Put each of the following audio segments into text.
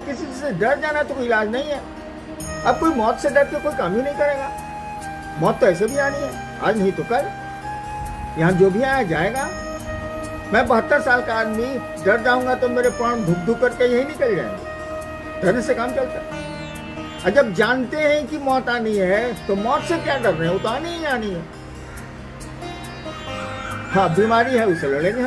किसी से डर जाना तो कोई इलाज नहीं है। अब कोई मौत से डर के कोई काम ही नहीं करेगा। मौत तो ऐसे भी आनी है, आज नहीं तो कल। यहाँ जो भी आया जाएगा। मैं 72 साल का आदमी डर जाऊंगा तो मेरे प्राण धुक धुक करके यही निकल जाएंगे। डरने से काम चलता है। और जब जानते हैं कि मौत आनी है तो मौत से क्या डर रहे हैं, वो तो आनी ही आनी है। हाँ, बीमारी है, उसे लड़ेंगे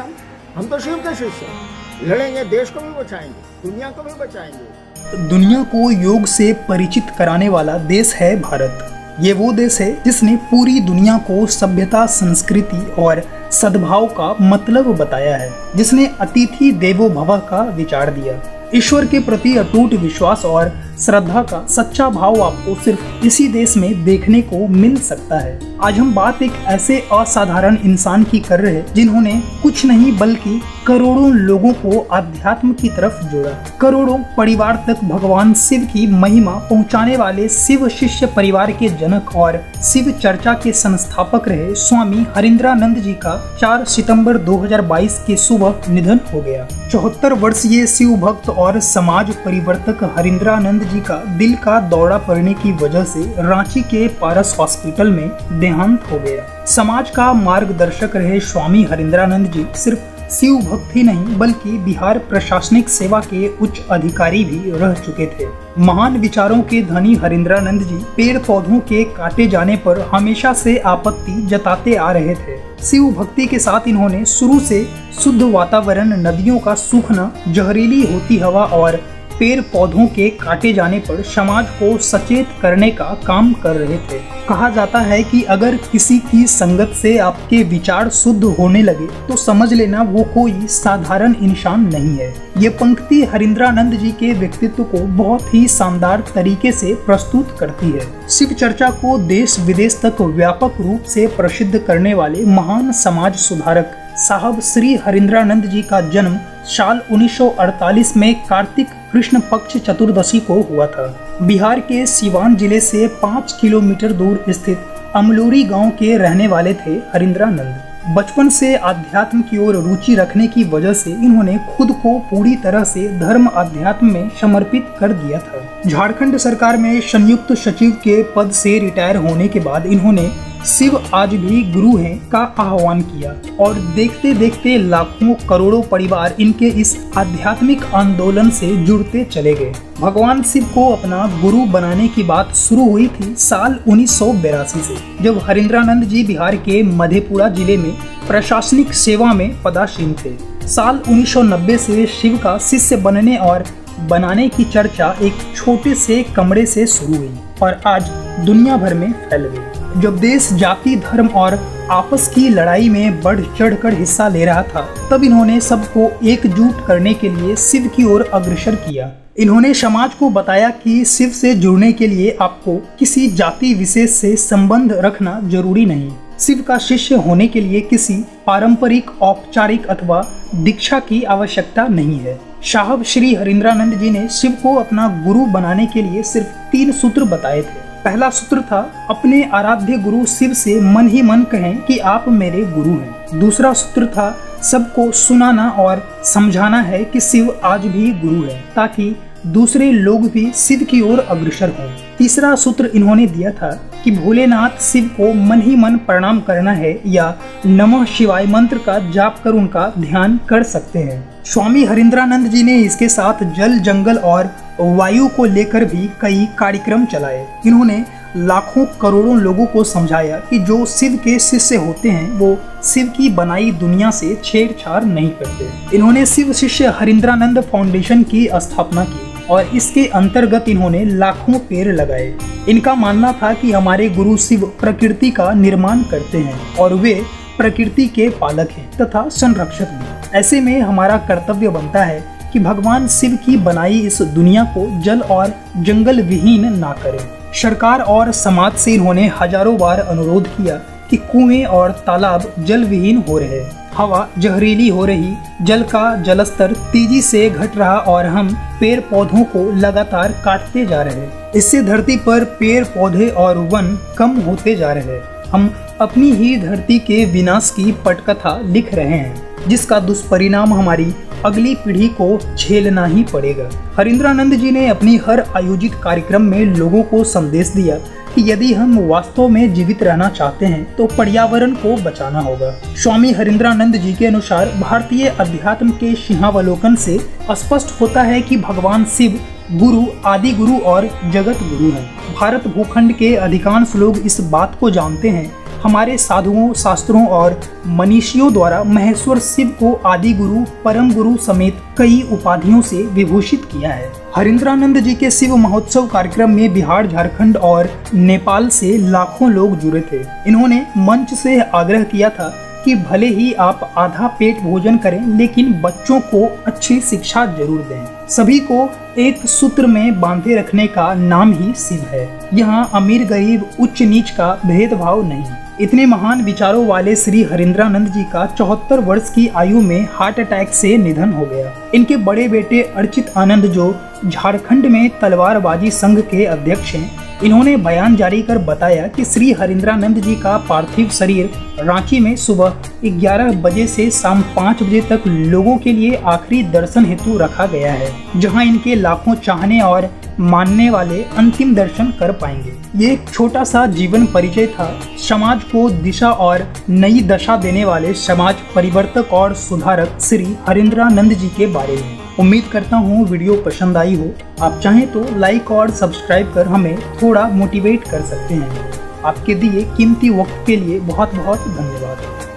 हम तो शिव के शिष्य हैं। लड़ेंगे, देश को भी बचाएंगे, दुनिया को भी बचाएंगे। दुनिया को योग से परिचित कराने वाला देश है भारत। ये वो देश है जिसने पूरी दुनिया को सभ्यता, संस्कृति और सद्भाव का मतलब बताया है, जिसने अतिथि देवो भव का विचार दिया। ईश्वर के प्रति अटूट विश्वास और श्रद्धा का सच्चा भाव आपको सिर्फ इसी देश में देखने को मिल सकता है। आज हम बात एक ऐसे असाधारण इंसान की कर रहे हैं जिन्होंने कुछ नहीं बल्कि करोड़ों लोगों को अध्यात्म की तरफ जोड़ा। करोड़ों परिवार तक भगवान शिव की महिमा पहुंचाने वाले शिव शिष्य परिवार के जनक और शिव चर्चा के संस्थापक रहे स्वामी हरिंद्रानंद जी का 4 सितंबर 2022 के सुबह निधन हो गया। 74 वर्षीय शिव भक्त और समाज परिवर्तक हरिंद्रानंद जी का दिल का दौरा पड़ने की वजह से रांची के पारस हॉस्पिटल में देहांत हो गया। समाज का मार्गदर्शक रहे स्वामी हरिंद्रानंद जी सिर्फ शिव भक्त ही नहीं बल्कि बिहार प्रशासनिक सेवा के उच्च अधिकारी भी रह चुके थे। महान विचारों के धनी हरिंद्रानंद जी पेड़ पौधों के काटे जाने पर हमेशा से आपत्ति जताते आ रहे थे। शिव भक्ति के साथ इन्होंने शुरू से शुद्ध वातावरण, नदियों का सूखना, जहरीली होती हवा और पेड़ पौधों के काटे जाने पर समाज को सचेत करने का काम कर रहे थे। कहा जाता है कि अगर किसी की संगत से आपके विचार शुद्ध होने लगे तो समझ लेना वो कोई साधारण इंसान नहीं है। ये पंक्ति हरिंद्रानंद जी के व्यक्तित्व को बहुत ही शानदार तरीके से प्रस्तुत करती है। शिव चर्चा को देश विदेश तक व्यापक रूप से प्रसिद्ध करने वाले महान समाज सुधारक साहब श्री हरिंद्रानंद जी का जन्म साल 1948 में कार्तिक कृष्ण पक्ष चतुर्दशी को हुआ था। बिहार के सीवान जिले से 5 किलोमीटर दूर स्थित अमलोरी गांव के रहने वाले थे हरिंद्रानंद। बचपन से अध्यात्म की ओर रुचि रखने की वजह से इन्होंने खुद को पूरी तरह से धर्म अध्यात्म में समर्पित कर दिया था। झारखंड सरकार में संयुक्त सचिव के पद से रिटायर होने के बाद इन्होंने शिव आज भी गुरु हैं का आह्वान किया और देखते देखते लाखों करोड़ों परिवार इनके इस आध्यात्मिक आंदोलन से जुड़ते चले गए। भगवान शिव को अपना गुरु बनाने की बात शुरू हुई थी साल 1982 से, जब हरिंद्रानंद जी बिहार के मधेपुरा जिले में प्रशासनिक सेवा में पदासीन थे। साल 1990 से शिव का शिष्य बनने और बनाने की चर्चा एक छोटे से कमरे से शुरू हुई और आज दुनिया भर में फैल गई। जब देश जाति, धर्म और आपस की लड़ाई में बढ़ चढ़कर हिस्सा ले रहा था, तब इन्होंने सबको एकजुट करने के लिए शिव की ओर अग्रसर किया। इन्होंने समाज को बताया कि शिव से जुड़ने के लिए आपको किसी जाति विशेष से संबंध रखना जरूरी नहीं। शिव का शिष्य होने के लिए किसी पारंपरिक, औपचारिक अथवा दीक्षा की आवश्यकता नहीं है। साहब श्री हरिंद्रानंद जी ने शिव को अपना गुरु बनाने के लिए सिर्फ 3 सूत्र बताए थे। पहला सूत्र था, अपने आराध्य गुरु शिव से मन ही मन कहें कि आप मेरे गुरु हैं। दूसरा सूत्र था, सबको सुनाना और समझाना है कि शिव आज भी गुरु है, ताकि दूसरे लोग भी शिव की ओर अग्रसर हों। तीसरा सूत्र इन्होंने दिया था कि भोलेनाथ शिव को मन ही मन प्रणाम करना है या नमः शिवाय मंत्र का जाप कर उनका ध्यान कर सकते हैं। स्वामी हरिंद्रानंद जी ने इसके साथ जल, जंगल और वायु को लेकर भी कई कार्यक्रम चलाए। इन्होंने लाखों करोड़ों लोगों को समझाया कि जो शिव के शिष्य होते हैं वो शिव की बनाई दुनिया से छेड़छाड़ नहीं करते। इन्होंने शिव शिष्य हरिंद्रानंद फाउंडेशन की स्थापना की और इसके अंतर्गत इन्होंने लाखों पेड़ लगाए। इनका मानना था कि हमारे गुरु शिव प्रकृति का निर्माण करते हैं और वे प्रकृति के पालक हैं तथा संरक्षक भी। ऐसे में हमारा कर्तव्य बनता है कि भगवान शिव की बनाई इस दुनिया को जल और जंगल विहीन ना करें। सरकार और समाज से इन्होंने हजारों बार अनुरोध किया कि कुएं और तालाब जल विहीन हो रहे, हवा जहरीली हो रही, जल का जलस्तर तेजी से घट रहा और हम पेड़ पौधों को लगातार काटते जा रहे। इससे धरती पर पेड़ पौधे और वन कम होते जा रहे। हम अपनी ही धरती के विनाश की पटकथा लिख रहे हैं। जिसका दुष्परिणाम हमारी अगली पीढ़ी को झेलना ही पड़ेगा। हरिंद्रानंद जी ने अपनी हर आयोजित कार्यक्रम में लोगों को संदेश दिया कि यदि हम वास्तव में जीवित रहना चाहते हैं तो पर्यावरण को बचाना होगा। स्वामी हरिंद्रानंद जी के अनुसार भारतीय अध्यात्म के सिंहावलोकन से स्पष्ट होता है कि भगवान शिव गुरु, आदि गुरु और जगत गुरु हैं। भारत भूखंड के अधिकांश लोग इस बात को जानते हैं। हमारे साधुओं, शास्त्रों और मनीषियों द्वारा महेश्वर शिव को आदि गुरु, परम गुरु समेत कई उपाधियों से विभूषित किया है। हरिंद्रानंद जी के शिव महोत्सव कार्यक्रम में बिहार, झारखंड और नेपाल से लाखों लोग जुड़े थे। इन्होंने मंच से आग्रह किया था कि भले ही आप आधा पेट भोजन करें, लेकिन बच्चों को अच्छी शिक्षा जरूर दें। सभी को एक सूत्र में बांधे रखने का नाम ही शिव है। यहाँ अमीर गरीब, उच्च नीच का भेदभाव नहीं। इतने महान विचारों वाले श्री हरिंद्रानंद जी का 74 वर्ष की आयु में हार्ट अटैक से निधन हो गया। इनके बड़े बेटे अर्चित आनंद, जो झारखंड में तलवारबाजी संघ के अध्यक्ष हैं, इन्होंने बयान जारी कर बताया कि श्री हरिंद्रानंद जी का पार्थिव शरीर रांची में सुबह 11 बजे से शाम 5 बजे तक लोगों के लिए आखिरी दर्शन हेतु रखा गया है, जहां इनके लाखों चाहने और मानने वाले अंतिम दर्शन कर पाएंगे। ये एक छोटा सा जीवन परिचय था समाज को दिशा और नई दशा देने वाले समाज परिवर्तक और सुधारक श्री हरिंद्रानंद जी के बारे में। उम्मीद करता हूँ वीडियो पसंद आई हो। आप चाहें तो लाइक और सब्सक्राइब कर हमें थोड़ा मोटिवेट कर सकते हैं। आपके दिए कीमती वक्त के लिए बहुत बहुत धन्यवाद।